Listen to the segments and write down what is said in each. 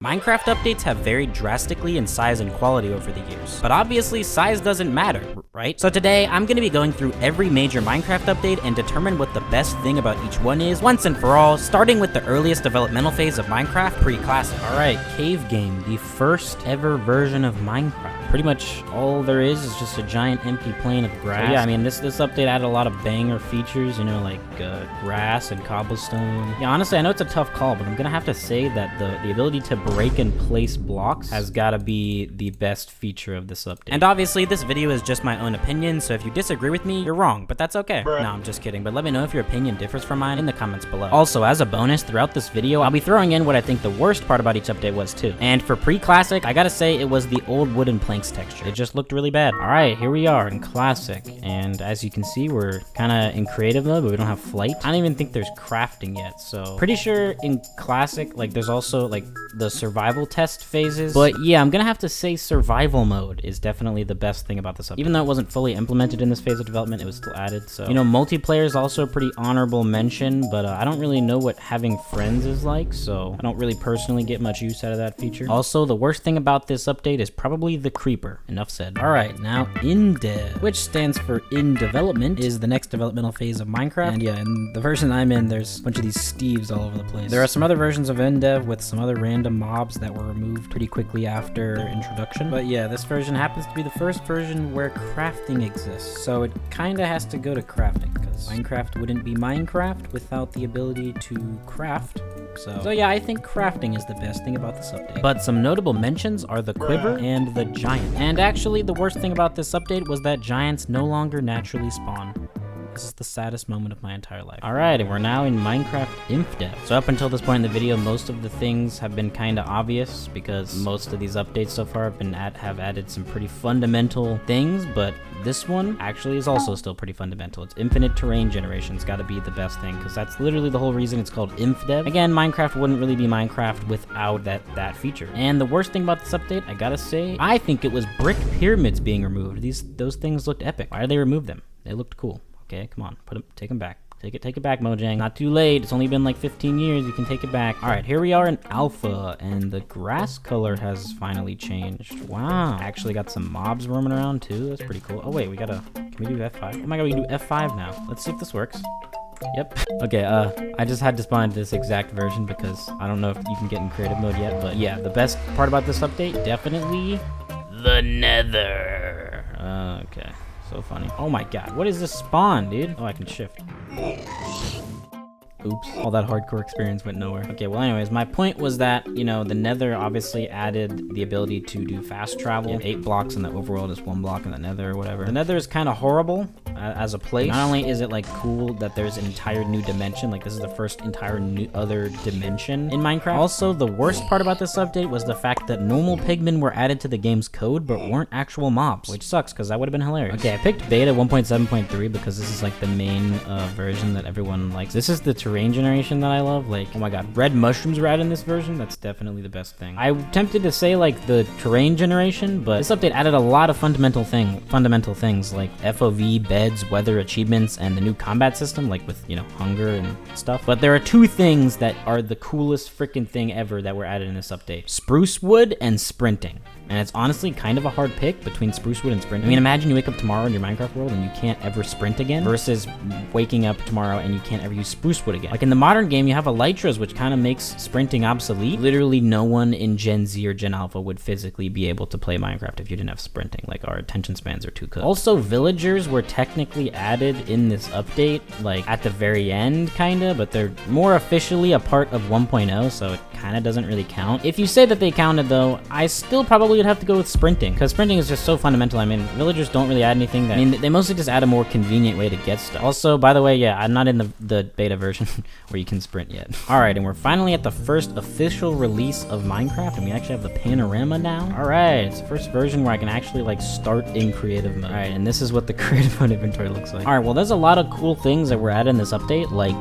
Minecraft updates have varied drastically in size and quality over the years, but obviously size doesn't matter, right? So today, I'm going to be going through every major Minecraft update and determine what the best thing about each one is once and for all, starting with the earliest developmental phase of Minecraft, pre-classic. Alright, Cave Game, the first ever version of Minecraft. Pretty much all there is just a giant empty plain of grass. So yeah, I mean, this update added a lot of banger features, you know, like grass and cobblestone. Yeah, honestly, I know it's a tough call, but I'm gonna have to say that the ability to break and place blocks has gotta be the best feature of this update. And obviously, this video is just my own opinion, so if you disagree with me, you're wrong, but that's okay. No, I'm just kidding, but let me know if your opinion differs from mine in the comments below. Also, as a bonus, throughout this video, I'll be throwing in what I think the worst part about each update was too. And for pre-classic, I gotta say it was the old wooden planks texture. It just looked really bad. Alright, here we are in classic, and as you can see, we're kinda in creative mode, but we don't have flight. I don't even think there's crafting yet, so pretty sure in classic, like, there's also like the survival test phases, but yeah, I'm gonna have to say survival mode is definitely the best thing about this update. Even though it wasn't fully implemented in this phase of development, it was still added, so, you know, multiplayer is also a pretty honorable mention, but I don't really know what having friends is like, so I don't really personally get much use out of that feature. Also, the worst thing about this update is probably the creeper. Enough said. Alright, now Indev, which stands for in development, is the next developmental phase of Minecraft, and yeah, in the version I'm in, there's a bunch of these Steves all over the place. There are some other versions of Indev with some other random mobs that were removed pretty quickly after introduction, but yeah, this version happens to be the first version where crafting exists, so it kinda has to go to crafting, because Minecraft wouldn't be Minecraft without the ability to craft. So yeah, I think crafting is the best thing about this update. But some notable mentions are the quiver and the giant. And actually, the worst thing about this update was that giants no longer naturally spawn. This is the saddest moment of my entire life. Alright, and we're now in Minecraft Indev. So up until this point in the video, most of the things have been kinda obvious because most of these updates so far have added some pretty fundamental things, but this one actually is also still pretty fundamental. It's infinite terrain generation. It's gotta be the best thing, because that's literally the whole reason it's called Indev. Again, Minecraft wouldn't really be Minecraft without that feature. And the worst thing about this update, I gotta say, I think it was brick pyramids being removed. Those things looked epic. Why did they remove them? They looked cool. Okay, come on, take them back. Take it back, Mojang. Not too late. It's only been like 15 years. You can take it back. All right, here we are in alpha, and the grass color has finally changed. Wow. Actually got some mobs roaming around too. That's pretty cool. Oh wait, can we do F5? Oh my god, we can do F5 now. Let's see if this works. Yep. Okay, I just had to spawn this exact version because I don't know if you can get in creative mode yet, but yeah, the best part about this update, definitely the Nether. Okay. So funny. Oh my god, what is this spawn, dude? Oh, I can shift. Oops, all that hardcore experience went nowhere. Okay, well anyways, my point was that, you know, the Nether obviously added the ability to do fast travel. 8 blocks in the overworld is 1 block in the Nether or whatever. The Nether is kind of horrible as a place. Not only is it like cool that there's an entire new dimension, like this is the first entire new other dimension in Minecraft. Also, the worst part about this update was the fact that normal pigmen were added to the game's code but weren't actual mobs, which sucks because that would have been hilarious. Okay, I picked beta 1.7.3 because this is like the main version that everyone likes. This is the terrain generation that I love. Like, oh my god, red mushrooms were added in this version. That's definitely the best thing. I'm tempted to say like the terrain generation, but this update added a lot of fundamental things like FOV, beds, weather, achievements, and the new combat system, like with, you know, hunger and stuff. But there are 2 things that are the coolest freaking thing ever that were added in this update: spruce wood and sprinting. And it's honestly kind of a hard pick between spruce wood and sprinting. I mean, imagine you wake up tomorrow in your Minecraft world and you can't ever sprint again, versus waking up tomorrow and you can't ever use spruce wood again. Like in the modern game, you have elytras, which kind of makes sprinting obsolete. Literally no one in Gen Z or Gen Alpha would physically be able to play Minecraft if you didn't have sprinting. Like, our attention spans are too cut. Also, villagers were technically added in this update, like at the very end, kinda, but they're more officially a part of 1.0, so it kind of doesn't really count. If you say that they counted though, I still probably would have to go with sprinting, because sprinting is just so fundamental. I mean, villagers don't really add anything that, I mean, they mostly just add a more convenient way to get stuff. Also, by the way, yeah, I'm not in the beta version where you can sprint yet. Alright, and we're finally at the first official release of Minecraft, and we actually have the panorama now. Alright, it's the first version where I can actually like start in creative mode. Alright, and this is what the creative mode inventory looks like. Alright, well there's a lot of cool things that were added in this update, like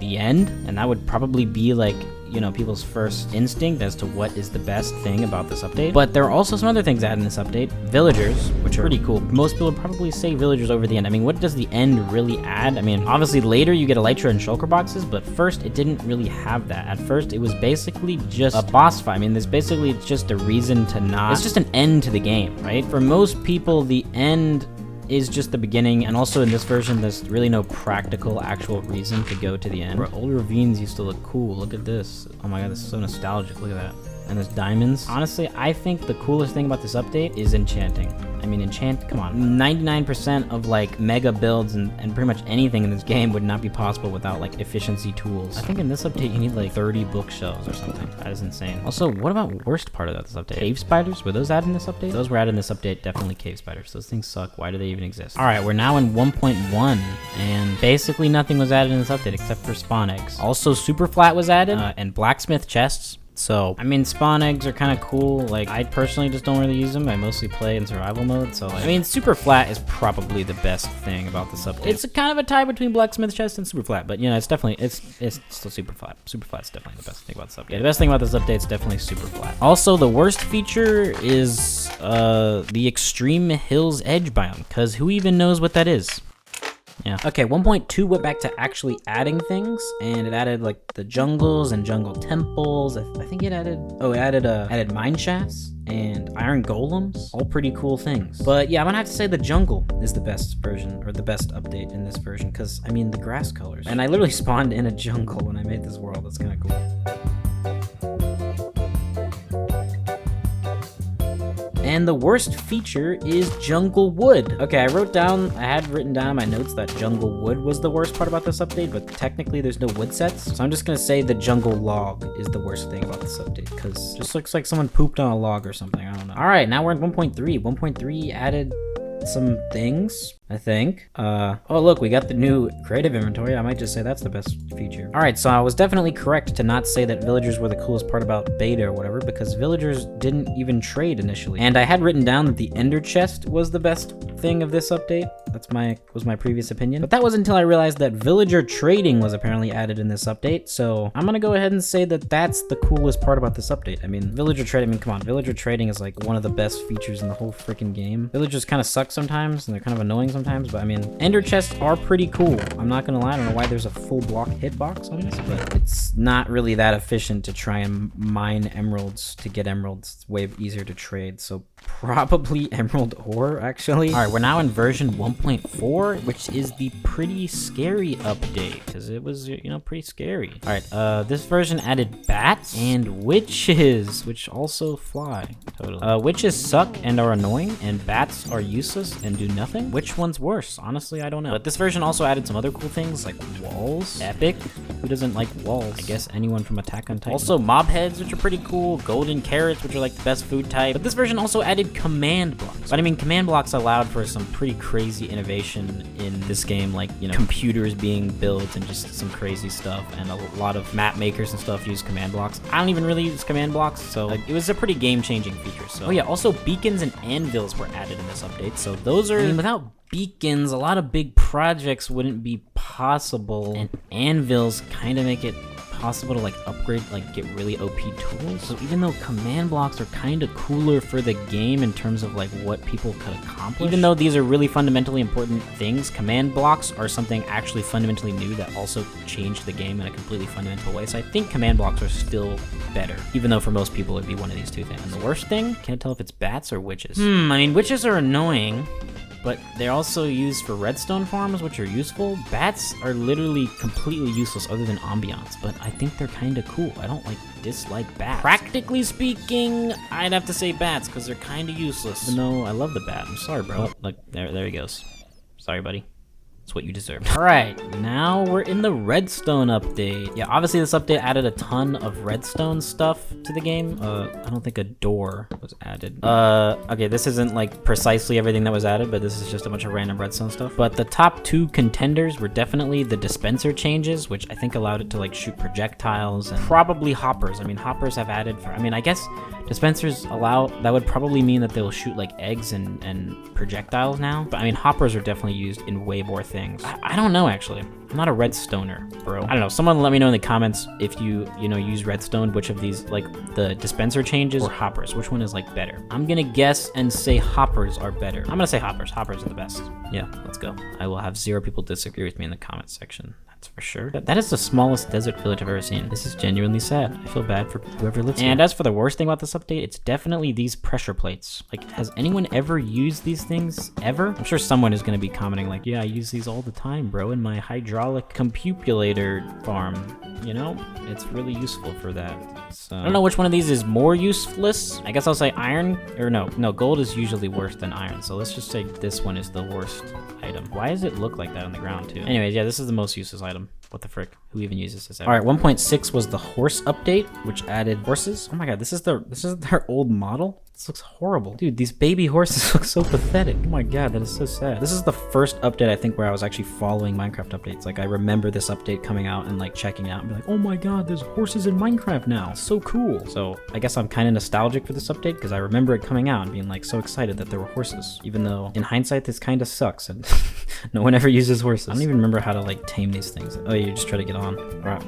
the end, and that would probably be like, you know, people's first instinct as to what is the best thing about this update. But there are also some other things added in this update. Villagers, which are pretty cool. Most people would probably say villagers over the end. I mean, what does the end really add? I mean, obviously later you get elytra and shulker boxes, but first it didn't really have that. At first it was basically just a boss fight. I mean, there's basically just a reason to not, it's just an end to the game, right? For most people, the end is just the beginning, and also in this version there's really no practical actual reason to go to the end. Bro, old ravines used to look cool. Look at this. Oh my god, this is so nostalgic. Look at that. And there's diamonds. Honestly, I think the coolest thing about this update is enchanting. I mean, come on. 99% of like mega builds and pretty much anything in this game would not be possible without like efficiency tools. I think in this update you need like 30 bookshelves or something. That is insane. Also, what about worst part of this update? Cave spiders? Were those added in this update? Those were added in this update, definitely cave spiders. Those things suck. Why do they even exist? All right, we're now in 1.1 and basically nothing was added in this update except for spawn eggs. Also, super flat was added and blacksmith chests. So, I mean, spawn eggs are kind of cool. Like, I personally just don't really use them. I mostly play in survival mode, so like, I mean, super flat is probably the best thing about this update. It's a kind of a tie between blacksmith chest and super flat, but you know, it's definitely, it's still super flat. Super flat's definitely the best thing about this update. Yeah, the best thing about this update is definitely super flat. Also, the worst feature is the extreme hills edge biome, because who even knows what that is? Yeah. Okay, 1.2 went back to actually adding things, and it added like the jungles and jungle temples. I think it added, added mine shafts and iron golems. All pretty cool things. But yeah, I'm gonna have to say the jungle is the best version, or the best update in this version, because I mean, the grass colors. And I literally spawned in a jungle when I made this world. That's kind of cool. And the worst feature is jungle wood. Okay, I had written down in my notes that jungle wood was the worst part about this update, but technically there's no wood sets. So I'm just gonna say the jungle log is the worst thing about this update, because it just looks like someone pooped on a log or something, I don't know. All right, now we're in 1.3. 1.3 added some things, I think. Oh look, we got the new creative inventory. I might just say that's the best feature. All right, so I was definitely correct to not say that villagers were the coolest part about beta or whatever, because villagers didn't even trade initially. And I had written down that the ender chest was the best thing of this update. Was my previous opinion. But that was until I realized that villager trading was apparently added in this update. So I'm gonna go ahead and say that that's the coolest part about this update. I mean, villager trading, I mean, come on, villager trading is like one of the best features in the whole freaking game. Villagers kind of suck sometimes, and they're kind of annoying sometimes, but I mean, ender chests are pretty cool. I'm not gonna lie, I don't know why there's a full block hitbox on this, but it's not really that efficient to try and mine emeralds to get emeralds. It's way easier to trade, so probably emerald ore, actually. All right, we're now in version 1.4, which is the pretty scary update, because it was, you know, pretty scary. All right, this version added bats and witches, which also fly, totally. Witches suck and are annoying, and bats are useless and do nothing. Which one's worse? Honestly, I don't know. But this version also added some other cool things, like walls. Epic. Who doesn't like walls? I guess anyone from Attack on Titan. Also, mob heads, which are pretty cool. Golden carrots, which are like the best food type. But this version also added command blocks. But I mean, command blocks allowed for some pretty crazy innovation in this game, like, you know, computers being built and just some crazy stuff, and a lot of map makers and stuff use command blocks. I don't even really use command blocks, so like, it was a pretty game-changing feature. So, oh yeah, also beacons and anvils were added in this update, so those are, I mean, without beacons, a lot of big projects wouldn't be possible, and anvils kind of make it possible to like upgrade, like get really OP tools. So even though command blocks are kind of cooler for the game in terms of like what people could accomplish, even though these are really fundamentally important things, command blocks are something actually fundamentally new that also changed the game in a completely fundamental way. So I think command blocks are still better, even though for most people it'd be one of these two things. And the worst thing, can't tell if it's bats or witches. I mean, witches are annoying, but they're also used for redstone farms, which are useful. Bats are literally completely useless other than ambiance, but I think they're kind of cool. I don't like dislike bats. Practically speaking, I'd have to say bats, because they're kind of useless. But no, I love the bat. I'm sorry, bro. Oh, look, there he goes. Sorry, buddy. It's what you deserve. All right, now we're in the redstone update. Yeah, obviously this update added a ton of redstone stuff to the game. I don't think a door was added. Okay, this isn't like precisely everything that was added, but this is just a bunch of random redstone stuff. But the top two contenders were definitely the dispenser changes, which I think allowed it to like shoot projectiles, and probably hoppers. I mean, hoppers have added for, I mean, I guess dispensers that would probably mean that they'll shoot like eggs and projectiles now. But I mean, hoppers are definitely used in way more things. I don't know, actually. I'm not a redstoner, bro. I don't know. Someone let me know in the comments if you use redstone, which of these, like the dispenser changes or hoppers, which one is like better. I'm gonna guess and say hoppers are better. I'm gonna say hoppers. Hoppers are the best. Yeah, let's go. I will have 0 people disagree with me in the comments section. That's for sure. That is the smallest desert village I've ever seen. This is genuinely sad. I feel bad for whoever lives here. And as for the worst thing about this update, it's definitely these pressure plates. Like, has anyone ever used these things ever? I'm sure someone is gonna be commenting like, yeah, I use these all the time, bro, in my hydraulic compupulator farm. You know, it's really useful for that. So, I don't know which one of these is more useless. I guess I'll say iron, or no, gold is usually worse than iron. So let's just say this one is the worst item. Why does it look like that on the ground too? Anyways, yeah, this is the most useless item. What the frick? Who even uses this ever? All right, 1.6 was the horse update, which added horses. Oh my god, this is their old model. This looks horrible. Dude, these baby horses look so pathetic. Oh my god, that is so sad. This is the first update, I think, where I was actually following Minecraft updates. Like, I remember this update coming out and, like, checking it out and be like, oh my god, there's horses in Minecraft now. It's so cool. So, I guess I'm kind of nostalgic for this update because I remember it coming out and being, like, so excited that there were horses. Even though, in hindsight, this kind of sucks and no one ever uses horses. I don't even remember how to, like, tame these things. Oh, you just try to get on. All right.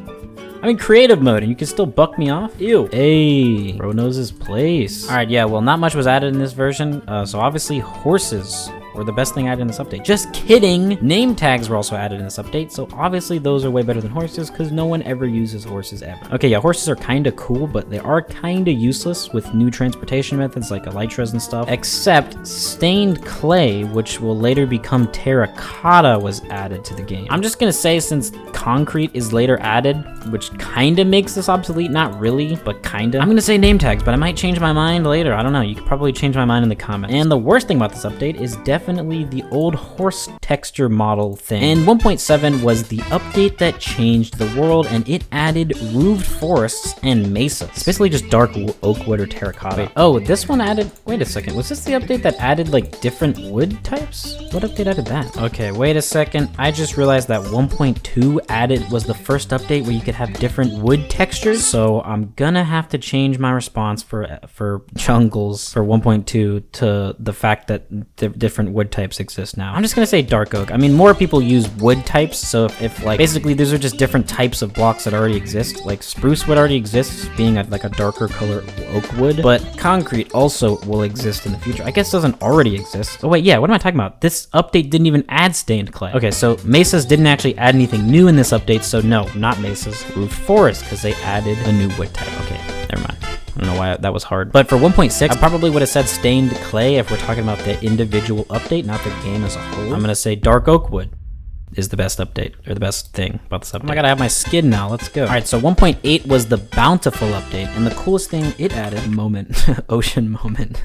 I'm in creative mode and you can still buck me off? Ew. Hey, bro knows his place. All right, yeah, well, not much was added in this version. So obviously horses were the best thing added in this update. Just kidding. Name tags were also added in this update. So obviously those are way better than horses because no one ever uses horses ever. Okay, yeah, horses are kind of cool, but they are kind of useless with new transportation methods like elytras and stuff, except stained clay, which will later become terracotta, was added to the game. I'm just gonna say since concrete is later added, which kind of makes this obsolete, not really, but kind of. I'm gonna say name tags, but I might change my mind later. I don't know. You could probably change my mind in the comments. And the worst thing about this update is definitely the old horse texture model thing. And 1.7 was the update that changed the world, and it added roofed forests and mesas. It's basically just dark oak wood or terracotta. Wait, oh, this one added, wait a second, was this the update that added like different wood types? What update added that? Okay, wait a second. I just realized that 1.2 was the first update where you could have different wood textures. So I'm gonna have to change my response for jungles for 1.2 to the fact that different wood types exist now. I'm just gonna say dark oak. I mean, more people use wood types, so if like, basically these are just different types of blocks that already exist. Like spruce wood already exists, being like a darker color oak wood, but concrete also will exist in the future. I guess it doesn't already exist. Oh wait, yeah, what am I talking about? This update didn't even add stained clay. Okay, so mesas didn't actually add anything new in this update, so no, not mesas. Roofed forest, because they added a new wood type. Okay, never mind. I don't know why that was hard. But for 1.6, I probably would have said stained clay if we're talking about the individual update, not the game as a whole. I'm gonna say dark oak wood is the best update, or the best thing about this update. Oh my god, I have my skin now, let's go. All right, so 1.8 was the bountiful update, and the coolest thing it added, ocean moment.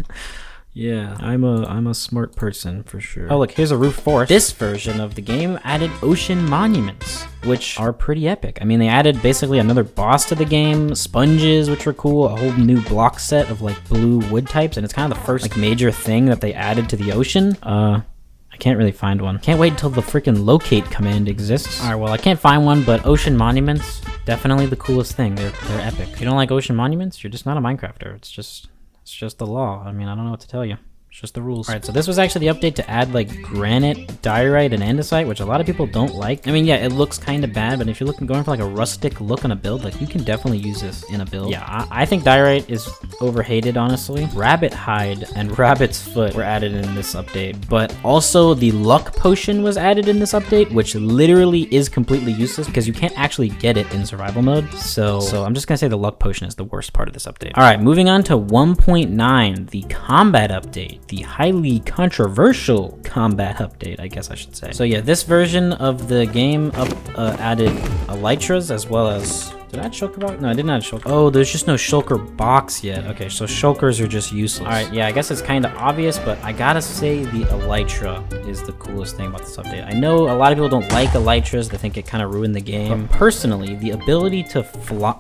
Yeah, I'm a smart person for sure. Oh look, here's a roof forest. This version of the game added ocean monuments, which are pretty epic. I mean, they added basically another boss to the game, sponges, which were cool, a whole new block set of like blue wood types, and it's kind of the first like major thing that they added to the ocean. I can't really find one. Can't wait until the freaking locate command exists. All right, well, I can't find one, but ocean monuments, definitely the coolest thing. They're epic. If you don't like ocean monuments, you're just not a Minecrafter. It's just the law. I mean, I don't know what to tell you. It's just the rules. All right, so this was actually the update to add like granite, diorite, and andesite, which a lot of people don't like. I mean, yeah, it looks kind of bad, but if you're going for like a rustic look on a build, like you can definitely use this in a build. Yeah, I think diorite is overhated, honestly. Rabbit hide and rabbit's foot were added in this update, but also the luck potion was added in this update, which literally is completely useless because you can't actually get it in survival mode. So I'm just gonna say the luck potion is the worst part of this update. All right, moving on to 1.9, the combat update. The highly controversial combat update, I guess I should say. So yeah, this version of the game added elytras as well as... Did I add shulker box? No, I didn't add shulker. Oh, there's just no shulker box yet. Okay, so shulkers are just useless. All right, yeah, I guess it's kind of obvious, but I gotta say the elytra is the coolest thing about this update. I know a lot of people don't like elytras. They think it kind of ruined the game. But personally, the ability to fly...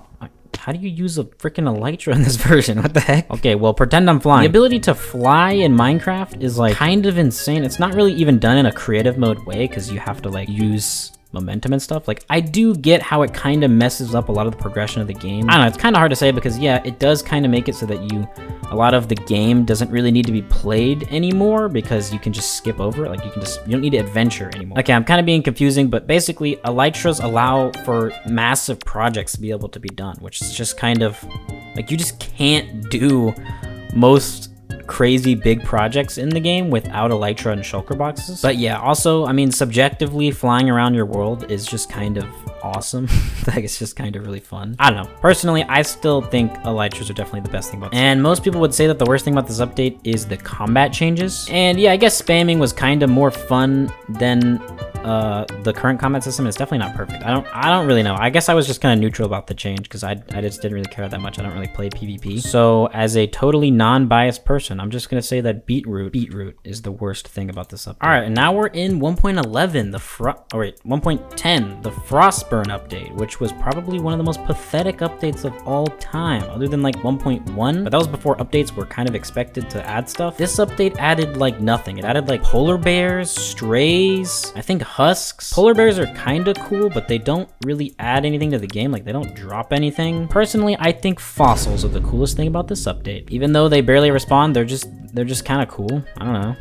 How do you use a freaking elytra in this version? What the heck? Okay, well, pretend I'm flying. The ability to fly in Minecraft is like kind of insane. It's not really even done in a creative mode way because you have to like use momentum and stuff. Like, I do get how it kind of messes up a lot of the progression of the game. I don't know, it's kind of hard to say because yeah, it does kind of make it so that you a lot of the game doesn't really need to be played anymore because you can just skip over it. Like, you don't need to adventure anymore. Okay, I'm kind of being confusing, but basically, elytras allow for massive projects to be able to be done, which is just kind of, like, you just can't do most crazy big projects in the game without elytra and shulker boxes. But yeah, also, I mean, subjectively, flying around your world is just kind of awesome. Like, it's just kind of really fun. I don't know. Personally, I still think elytras are definitely the best thing about this. And most people would say that the worst thing about this update is the combat changes. And yeah, I guess spamming was kind of more fun than the current combat system. Is definitely not perfect. I don't really know. I guess I was just kind of neutral about the change because I just didn't really care that much. I don't really play PvP. So as a totally non-biased person, I'm just gonna say that beetroot is the worst thing about this update. All right, and now we're in 1.11, 1.10, the Frostburn update, which was probably one of the most pathetic updates of all time, other than like 1.1, but that was before updates were kind of expected to add stuff. This update added like nothing. It added like polar bears, strays, I think husks. Polar bears are kind of cool, but they don't really add anything to the game. Like, they don't drop anything. Personally, I think fossils are the coolest thing about this update. Even though they barely respawn, they're just kind of cool. I don't know.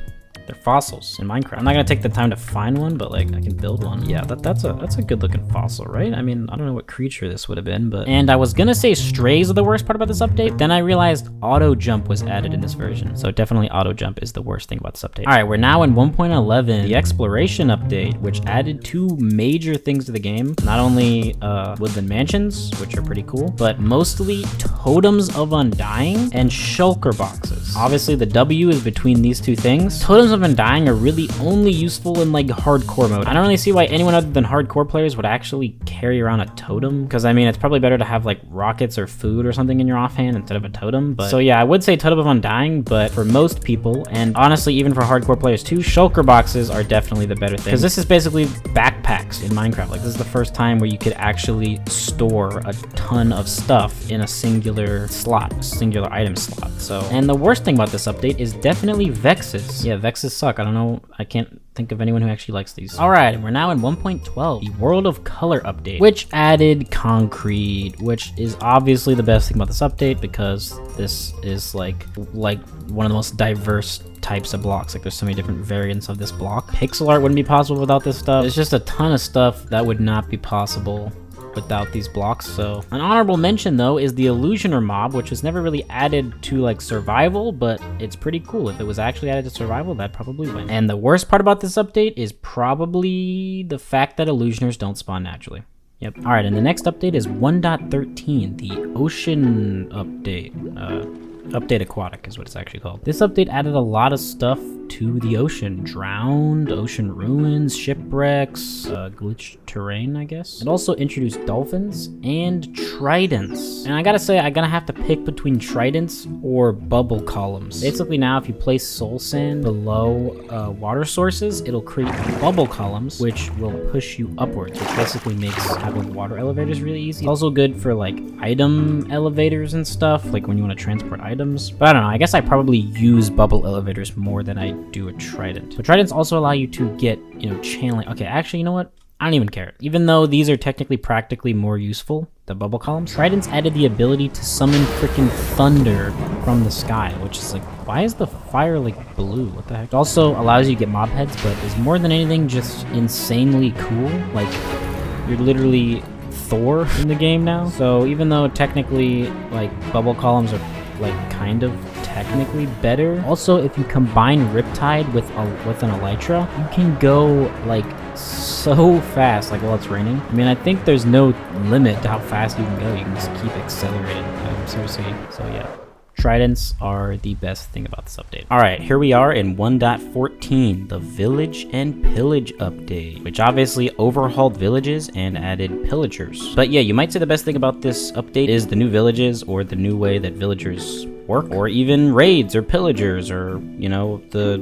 They're fossils in Minecraft. I'm not gonna take the time to find one, but like I can build one. Yeah, that's a good looking fossil, right? I mean, I don't know what creature this would have been, but... And I was gonna say strays are the worst part about this update. Then I realized auto jump was added in this version. So definitely auto jump is the worst thing about this update. All right, we're now in 1.11, the exploration update, which added two major things to the game. Not only woodland mansions, which are pretty cool, but mostly totems of undying and shulker boxes. Obviously the W is between these two things. Totems of undying are really only useful in like hardcore mode. I don't really see why anyone other than hardcore players would actually carry around a totem, because I mean, it's probably better to have like rockets or food or something in your offhand instead of a totem. But so yeah, I would say totem of undying, but for most people, and honestly even for hardcore players too, shulker boxes are definitely the better thing, because this is basically backpacks in Minecraft. Like, this is the first time where you could actually store a ton of stuff in a singular slot, a singular item slot. So, and the worst thing about this update is definitely vexes. Yeah, vexes suck. I don't know. I can't think of anyone who actually likes these. All right, and we're now in 1.12, the World of Color update, which added concrete, which is obviously the best thing about this update because this is like one of the most diverse types of blocks. Like, there's so many different variants of this block. Pixel art wouldn't be possible without this stuff. There's just a ton of stuff that would not be possible without these blocks. So an honorable mention though is the Illusioner mob, which was never really added to like survival, but it's pretty cool. If it was actually added to survival, that'd probably win. And the worst part about this update is probably the fact that Illusioners don't spawn naturally. Yep. All right, and the next update is 1.13, the Ocean update. Update Aquatic is what it's actually called. This update added a lot of stuff to the ocean. Drowned, ocean ruins, shipwrecks, glitched terrain, I guess. It also introduced dolphins and tridents. And I gotta say, I'm gonna have to pick between tridents or bubble columns. Basically now, if you place soul sand below water sources, it'll create bubble columns, which will push you upwards, which basically makes having water elevators really easy. It's also good for like item elevators and stuff, like when you want to transport items. But I don't know, I guess I probably use bubble elevators more than I do a trident. But tridents also allow you to get, you know, channeling. Okay, actually, you know what? I don't even care. Even though these are technically practically more useful, the bubble columns, tridents added the ability to summon freaking thunder from the sky, which is like, why is the fire like blue? What the heck? It also allows you to get mob heads, but is more than anything just insanely cool. Like, you're literally Thor in the game now. So even though technically like bubble columns are like kind of technically better, also if you combine Riptide with an Elytra, you can go like so fast, like while it's raining. I mean, I think there's no limit to how fast you can go. You can just keep accelerating. Seriously. So yeah, tridents are the best thing about this update. All right, here we are in 1.14, the Village and Pillage update, which obviously overhauled villages and added pillagers. But yeah, you might say the best thing about this update is the new villages, or the new way that villagers work, or even raids or pillagers, or, you know, the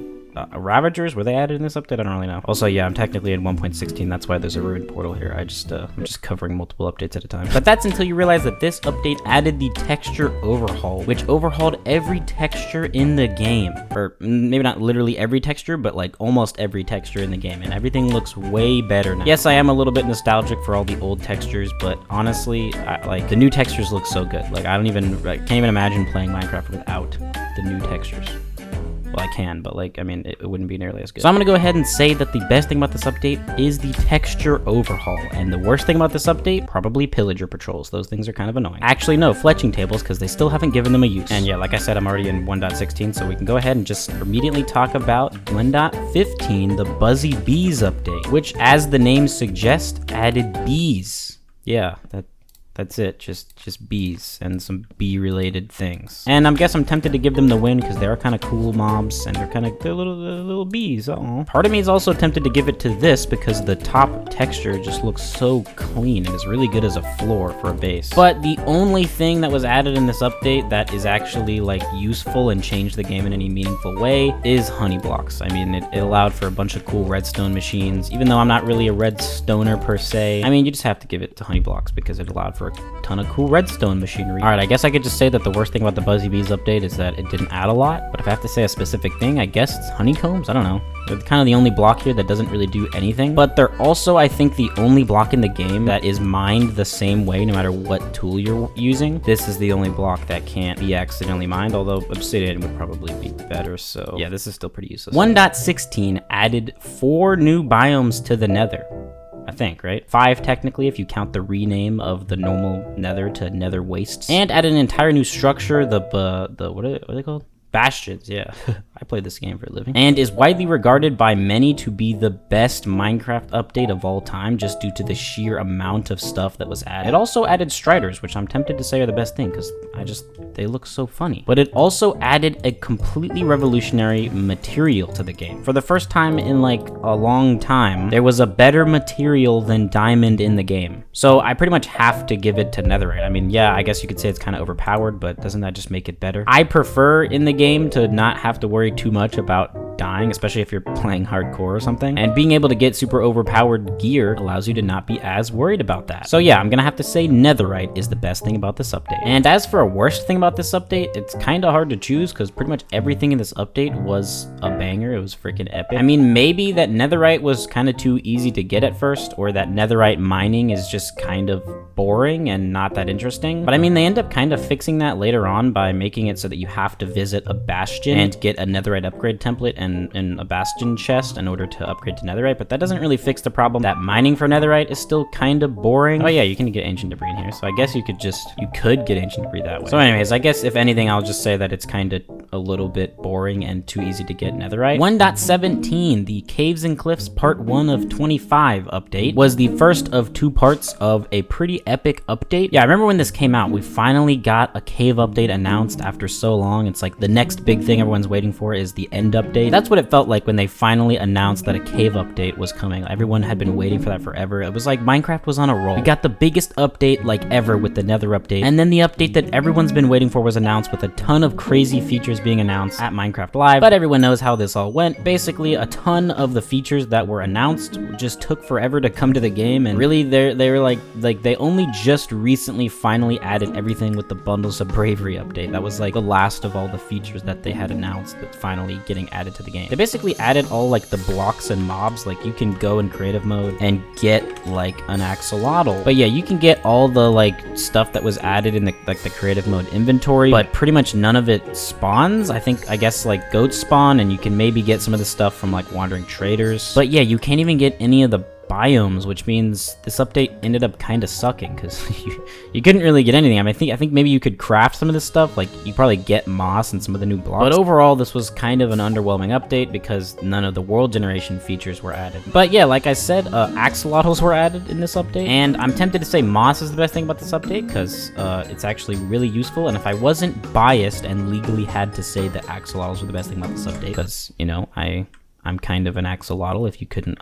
Ravagers, were they added in this update? I don't really know. Also, yeah, I'm technically in 1.16. That's why there's a ruined portal here. I'm just covering multiple updates at a time. But that's until you realize that this update added the texture overhaul, which overhauled every texture in the game. Or maybe not literally every texture, but like almost every texture in the game. And everything looks way better now. Yes, I am a little bit nostalgic for all the old textures, but honestly, like the new textures look so good. Like I can't even imagine playing Minecraft without the new textures. Well, I can, but like, I mean, it wouldn't be nearly as good. So I'm gonna go ahead and say that the best thing about this update is the texture overhaul. And the worst thing about this update, probably pillager patrols. Those things are kind of annoying. Actually, no, fletching tables, because they still haven't given them a use. And yeah, like I said, I'm already in 1.16, so we can go ahead and just immediately talk about 1.15, the Buzzy Bees update, which, as the name suggests, added bees. Yeah, that's it, just bees and some bee-related things. And I guess I'm tempted to give them the win because they are kind of cool mobs and they're little bees. Aww. Part of me is also tempted to give it to this because the top texture just looks so clean and is really good as a floor for a base. But the only thing that was added in this update that is actually like useful and changed the game in any meaningful way is honey blocks. I mean, it allowed for a bunch of cool redstone machines. Even though I'm not really a redstoner per se, I mean, you just have to give it to honey blocks because it allowed for a ton of cool redstone machinery. Alright, I guess I could just say that the worst thing about the Buzzy Bees update is that it didn't add a lot, but if I have to say a specific thing, I guess it's honeycombs? I don't know. They're kind of the only block here that doesn't really do anything, but they're also, I think, the only block in the game that is mined the same way no matter what tool you're using. This is the only block that can't be accidentally mined, although obsidian would probably be better, so yeah, this is still pretty useless. 1.16 added 4 new biomes to the Nether. I think, right? 5 technically if you count the rename of the normal Nether to Nether Wastes. And add an entire new structure, what are they called? Bastions, yeah. I played this game for a living. And is widely regarded by many to be the best Minecraft update of all time, just due to the sheer amount of stuff that was added. It also added Striders, which I'm tempted to say are the best thing, because they look so funny. But it also added a completely revolutionary material to the game. For the first time in like a long time, there was a better material than diamond in the game. So I pretty much have to give it to netherite. I mean, yeah, I guess you could say it's kind of overpowered, but doesn't that just make it better? I prefer in the game to not have to worry too much about dying, especially if you're playing hardcore or something. And being able to get super overpowered gear allows you to not be as worried about that. So yeah, I'm gonna have to say netherite is the best thing about this update. And as for a worst thing about this update, it's kind of hard to choose because pretty much everything in this update was a banger. It was freaking epic. I mean, maybe that netherite was kind of too easy to get at first, or that netherite mining is just kind of boring and not that interesting. But I mean, they end up kind of fixing that later on by making it so that you have to visit a bastion and get a netherite upgrade template and a bastion chest in order to upgrade to netherite, but that doesn't really fix the problem that mining for netherite is still kind of boring. Oh yeah, you can get ancient debris in here, so I guess you could get ancient debris that way. So anyways, I guess if anything, I'll just say that it's kind of a little bit boring and too easy to get netherite. 1.17, the Caves and Cliffs Part 1 of 25 update, was the first of 2 parts of a pretty epic update. Yeah, I remember when this came out, we finally got a cave update announced after so long. It's like the next big thing everyone's waiting for is the end update. That's what it felt like when they finally announced that a cave update was coming. Everyone had been waiting for that forever. It was like Minecraft was on a roll. We got the biggest update like ever with the Nether update, and then the update that everyone's been waiting for was announced with a ton of crazy features being announced at Minecraft Live, but everyone knows how this all went. Basically, a ton of the features that were announced just took forever to come to the game, and really they were like they only just recently finally added everything with the Bundles of Bravery update. That was like the last of all the features that they had announced that's finally getting added to the game. They basically added all like the blocks and mobs. Like you can go in creative mode and get like an axolotl, but yeah, you can get all the like stuff that was added in the creative mode inventory, but pretty much none of it spawns. I guess like goats spawn, and you can maybe get some of the stuff from like wandering traders, but yeah, you can't even get any of the biomes, which means this update ended up kind of sucking because you couldn't really get anything. I mean, I think maybe you could craft some of this stuff, like you probably get moss and some of the new blocks, but overall this was kind of an underwhelming update because none of the world generation features were added. But yeah, like I said, axolotls were added in this update, and I'm tempted to say moss is the best thing about this update because it's actually really useful. And if I wasn't biased and legally had to say that axolotls were the best thing about this update, because you know I'm kind of an axolotl if you couldn't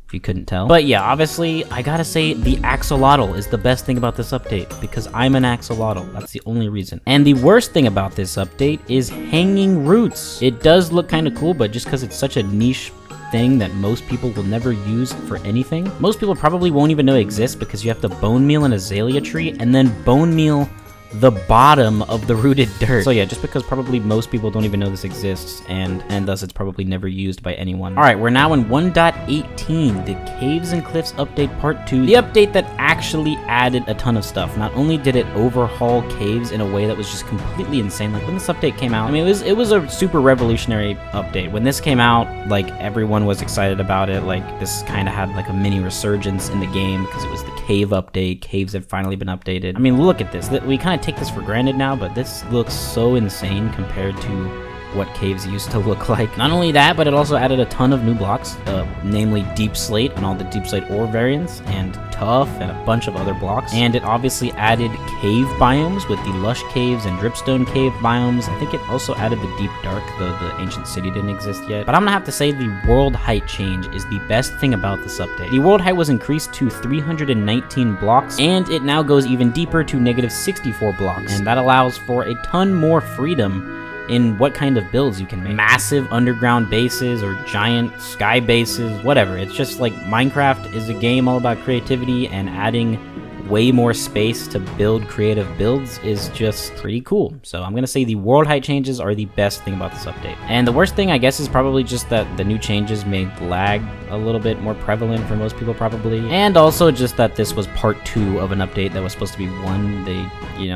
if you couldn't tell. But yeah, obviously, I gotta say the axolotl is the best thing about this update, because I'm an axolotl. That's the only reason. And the worst thing about this update is hanging roots. It does look kind of cool, but just because it's such a niche thing that most people will never use for anything, most people probably won't even know it exists, because you have to bone meal an azalea tree and then bone meal the bottom of the rooted dirt. So yeah, just because probably most people don't even know this exists, and thus it's probably never used by anyone. All right, we're now in 1.18, the Caves and Cliffs update part 2, the update that actually added a ton of stuff. Not only did it overhaul caves in a way that was just completely insane. Like when this update came out, I mean, it was a super revolutionary update. When this came out, like everyone was excited about it. Like this kind of had like a mini resurgence in the game because it was the cave update. Caves had finally been updated. I mean, look at this. We kind of take this for granted now, but this looks so insane compared to what caves used to look like. Not only that, but it also added a ton of new blocks, namely deep slate and all the deep slate ore variants, and tough, and a bunch of other blocks. And it obviously added cave biomes with the lush caves and dripstone cave biomes. I think it also added the deep dark, though the ancient city didn't exist yet. But I'm gonna have to say the world height change is the best thing about this update. The world height was increased to 319 blocks, and it now goes even deeper to negative 64 blocks. And that allows for a ton more freedom in what kind of builds you can make. Massive underground bases or giant sky bases, whatever. It's just like Minecraft is a game all about creativity, and adding way more space to build creative builds is just pretty cool. So I'm gonna say the world height changes are the best thing about this update. And the worst thing, I guess, is probably just that the new changes made lag a little bit more prevalent for most people probably. And also just that this was part 2 of an update that was supposed to be 1.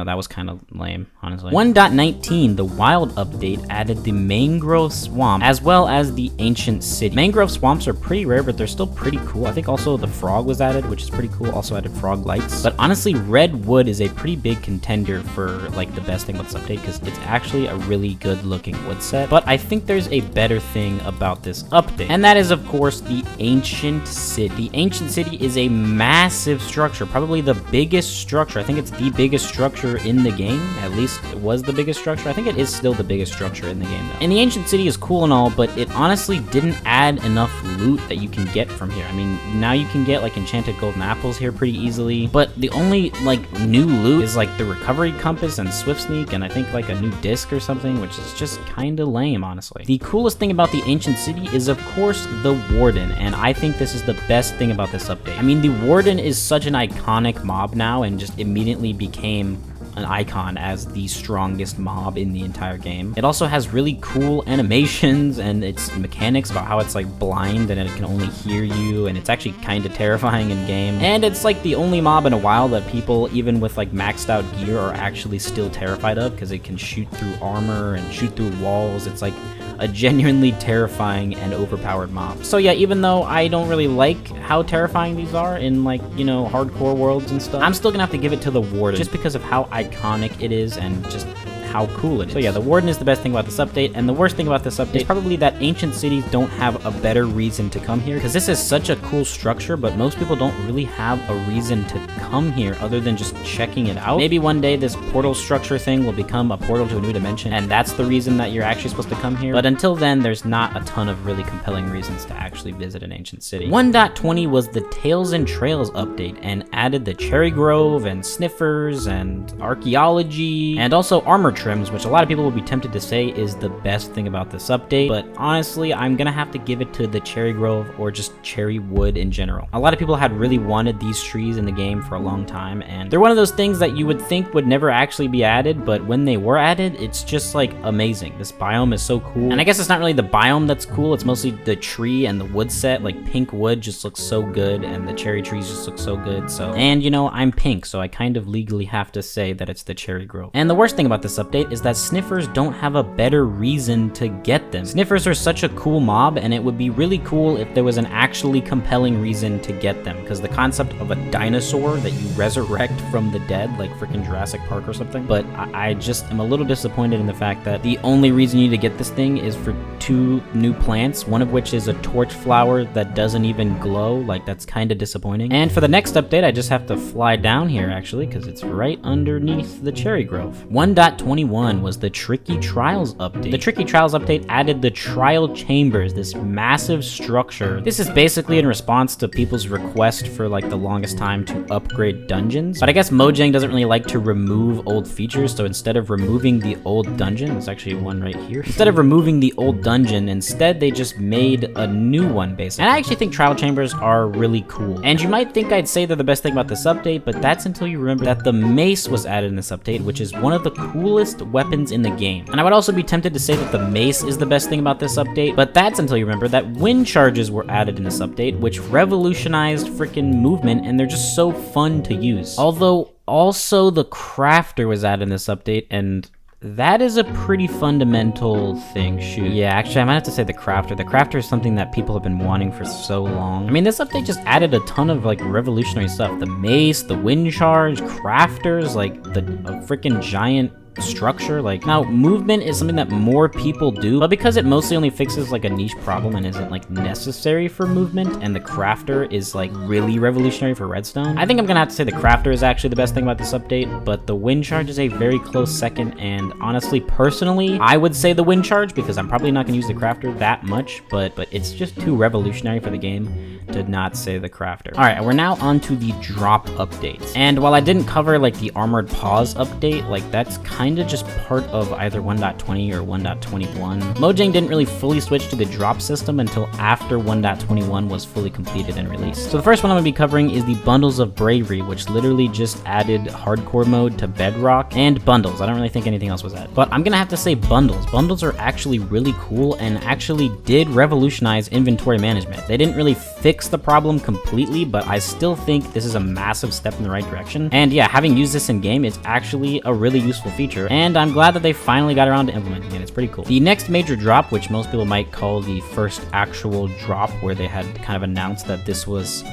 That was kind of lame, honestly. 1.19, the wild update, added the mangrove swamp as well as the ancient city. Mangrove swamps are pretty rare, but they're still pretty cool. I think also the frog was added, which is pretty cool. Also added frog lights. But honestly, red wood is a pretty big contender for like the best thing about this update, because it's actually a really good looking wood set. But I think there's a better thing about this update, and that is of course the ancient city. The ancient city is a massive structure, probably the biggest structure. I think it's the biggest structure in the game. At least it was the biggest structure. I think it is still the biggest structure in the game though. And the ancient city is cool and all, but it honestly didn't add enough loot that you can get from here. I mean, now you can get like enchanted golden apples here pretty easily, but the only like new loot is like the recovery compass and swift sneak, and I think like a new disc or something, which is just kind of lame, honestly. The coolest thing about the ancient city is of course the warden, and I think this is the best thing about this update. I mean, the warden is such an iconic mob now, and just immediately became an icon as the strongest mob in the entire game. It also has really cool animations and its mechanics about how it's like blind and it can only hear you, and it's actually kind of terrifying in game. And it's like the only mob in a while that people, even with like maxed out gear, are actually still terrified of, because it can shoot through armor and shoot through walls. It's like a genuinely terrifying and overpowered mob. So yeah, even though I don't really like how terrifying these are in like, hardcore worlds and stuff, I'm still gonna have to give it to the warden just because of how iconic it is and just how cool it is. So yeah, the warden is the best thing about this update, and the worst thing about this update is probably that ancient cities don't have a better reason to come here, because this is such a cool structure, but most people don't really have a reason to come here other than just checking it out. Maybe one day this portal structure thing will become a portal to a new dimension, and that's the reason that you're actually supposed to come here. But until then, there's not a ton of really compelling reasons to actually visit an ancient city. 1.20 was the Tales and Trails update, and added the cherry grove and sniffers and archaeology, and also armor trims, which a lot of people will be tempted to say is the best thing about this update, but honestly, I'm gonna have to give it to the cherry grove or just cherry wood in general. A lot of people had really wanted these trees in the game for a long time, and they're one of those things that you would think would never actually be added, but when they were added, it's just like amazing. This biome is so cool, and I guess it's not really the biome that's cool, it's mostly the tree and the wood set. Like pink wood just looks so good, and the cherry trees just look so good. So, and I'm pink, so I kind of legally have to say that it's the cherry grove. And the worst thing about this update is that sniffers don't have a better reason to get them. Sniffers are such a cool mob, and it would be really cool if there was an actually compelling reason to get them, because the concept of a dinosaur that you resurrect from the dead, like freaking Jurassic Park or something. But I just am a little disappointed in the fact that the only reason you need to get this thing is for 2 new plants, one of which is a torch flower that doesn't even glow. Like, that's kind of disappointing. And for the next update, I just have to fly down here actually, because it's right underneath the cherry grove. 1.21 1.21 was the Tricky Trials update. The Tricky Trials update added the Trial Chambers, this massive structure. This is basically in response to people's request for like the longest time to upgrade dungeons. But I guess Mojang doesn't really like to remove old features, so instead of removing the old dungeon, there's actually one right here. Instead of removing the old dungeon, instead they just made a new one basically. And I actually think Trial Chambers are really cool. And you might think I'd say they're the best thing about this update, but that's until you remember that the mace was added in this update, which is one of the coolest weapons in the game. And I would also be tempted to say that the mace is the best thing about this update, but that's until you remember that wind charges were added in this update, which revolutionized freaking movement, and they're just so fun to use. Although also the crafter was added in this update, and that is a pretty fundamental thing. Shoot. Yeah, actually, I might have to say the crafter. The crafter is something that people have been wanting for so long. I mean, this update just added a ton of, like, revolutionary stuff. The mace, the wind charge, crafters, like, a freaking giant structure. Like, now movement is something that more people do, but because it mostly only fixes like a niche problem and isn't like necessary for movement, and the crafter is like really revolutionary for redstone, I think I'm gonna have to say the crafter is actually the best thing about this update. But the wind charge is a very close second, and honestly, personally, I would say the wind charge, because I'm probably not gonna use the crafter that much, but it's just too revolutionary for the game to not say the crafter. All right, we're now on to the drop updates, and while I didn't cover like the armored paws update, like that's kind of just part of either 1.20 or 1.21. Mojang didn't really fully switch to the drop system until after 1.21 was fully completed and released. So the first one I'm going to be covering is the Bundles of Bravery, which literally just added hardcore mode to Bedrock and bundles. I don't really think anything else was added, but I'm going to have to say bundles. Bundles are actually really cool and actually did revolutionize inventory management. They didn't really fix the problem completely, but I still think this is a massive step in the right direction. And yeah, having used this in game, it's actually a really useful feature, and I'm glad that they finally got around to implementing it. It's pretty cool. The next major drop, which most people might call the first actual drop where they had kind of announced that this was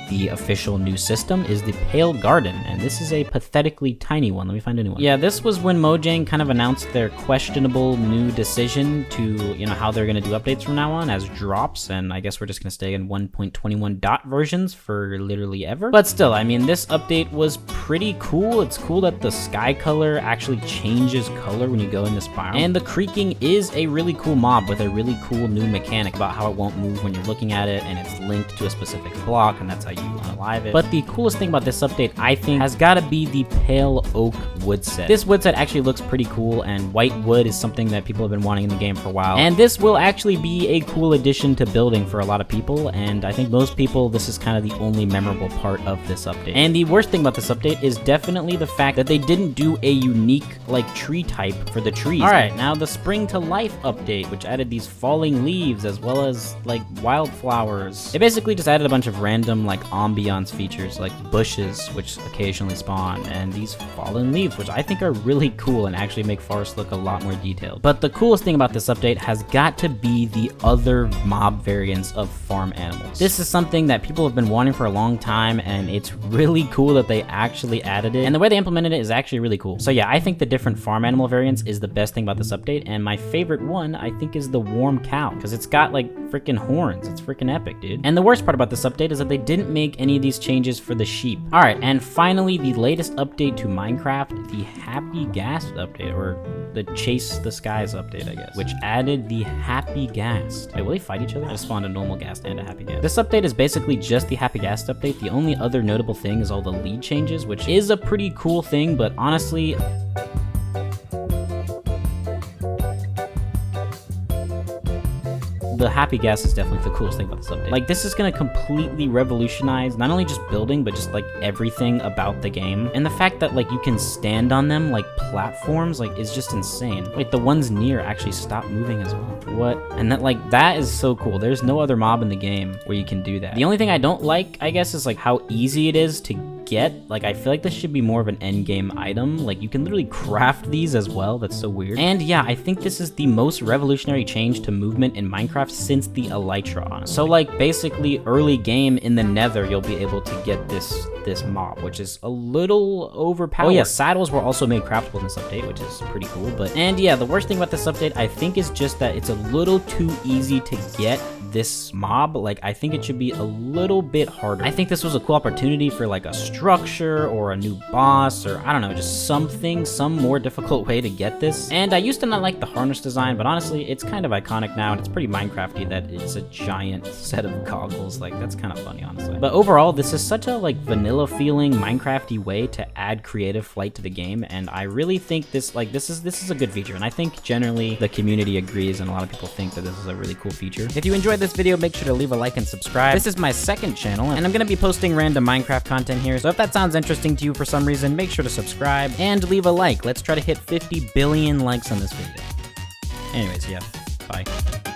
the official new system, is the Pale Garden, and this is a pathetically tiny one. Let me find a new one. Yeah, this was when Mojang kind of announced their questionable new decision to, you know, how they're going to do updates from now on as drops, and I guess we're just going to stay in 1.21 dot versions for literally ever. But still, I mean, this update was pretty cool. It's cool that the sky color actually changes color when you go in this biome, and the creaking is a really cool mob with a really cool new mechanic about how it won't move when you're looking at it, and it's linked to a specific block, and that's how you unalive it. But the coolest thing about this update, I think, has got to be the Pale Oak wood set. This wood set actually looks pretty cool, and white wood is something that people have been wanting in the game for a while, and this will actually be a cool addition to building for a lot of people, and I think most people, this is kind of the only memorable part of this update. And the worst thing about this update is definitely the fact that they didn't do a unique, like, tree type for the trees. Alright, now the Spring to Life update, which added these falling leaves as well as, like, wildflowers. It basically just added a bunch of random, like, ambiance features, like bushes, which occasionally spawn, and these fallen leaves, which I think are really cool and actually make forests look a lot more detailed. But the coolest thing about this update has got to be the other mob variants of farm animals. This is something that people have been wanting for a long time, and it's really cool that they actually added it, and the way they implemented it is actually really cool. So yeah, I think the different farm animal variants is the best thing about this update, and my favorite one, I think, is the warm cow, because it's got like freaking horns. It's freaking epic, dude. And the worst part about this update is that they didn't make any of these changes for the sheep. All right, and finally, the latest update to Minecraft, the Happy Ghast update, or the Chase the Skies update, I guess, which added the Happy Ghast. Wait, will they fight each other? I just spawned a normal ghast and a Happy Ghast. This update is basically just the Happy Ghast update. The only other notable thing is all the lead changes, which is a pretty cool thing, but honestly, the Happy Ghast is definitely the coolest thing about this update. Like, this is gonna completely revolutionize not only just building, but just like everything about the game. And the fact that like you can stand on them like platforms, like, is just insane. Wait, the ones near actually stop moving as well. What? And that is so cool. There's no other mob in the game where you can do that. The only thing I don't like, I guess, is like how easy it is to get. Like, I feel like this should be more of an end game item. Like, you can literally craft these as well. That's so weird. And yeah, I think this is the most revolutionary change to movement in Minecraft since the Elytra. So like, basically early game in the Nether, you'll be able to get this mob, which is a little overpowered. Oh yeah, saddles were also made craftable in this update, which is pretty cool. And yeah, the worst thing about this update, I think, is just that it's a little too easy to get this mob, like, I think it should be a little bit harder. I think this was a cool opportunity for like a structure or a new boss, or I don't know, just something, some more difficult way to get this. And I used to not like the harness design, but honestly, it's kind of iconic now, and it's pretty Minecrafty that it's a giant set of goggles. Like, that's kind of funny, honestly. But overall, this is such a like vanilla feeling Minecrafty way to add creative flight to the game, and I really think this is a good feature, and I think generally the community agrees, and a lot of people think that this is a really cool feature. If you enjoyed this video, make sure to leave a like and subscribe. This is my second channel, and I'm gonna be posting random Minecraft content here, so if that sounds interesting to you for some reason, make sure to subscribe and leave a like. Let's try to hit 50 billion likes on this video. Anyways, yeah, bye.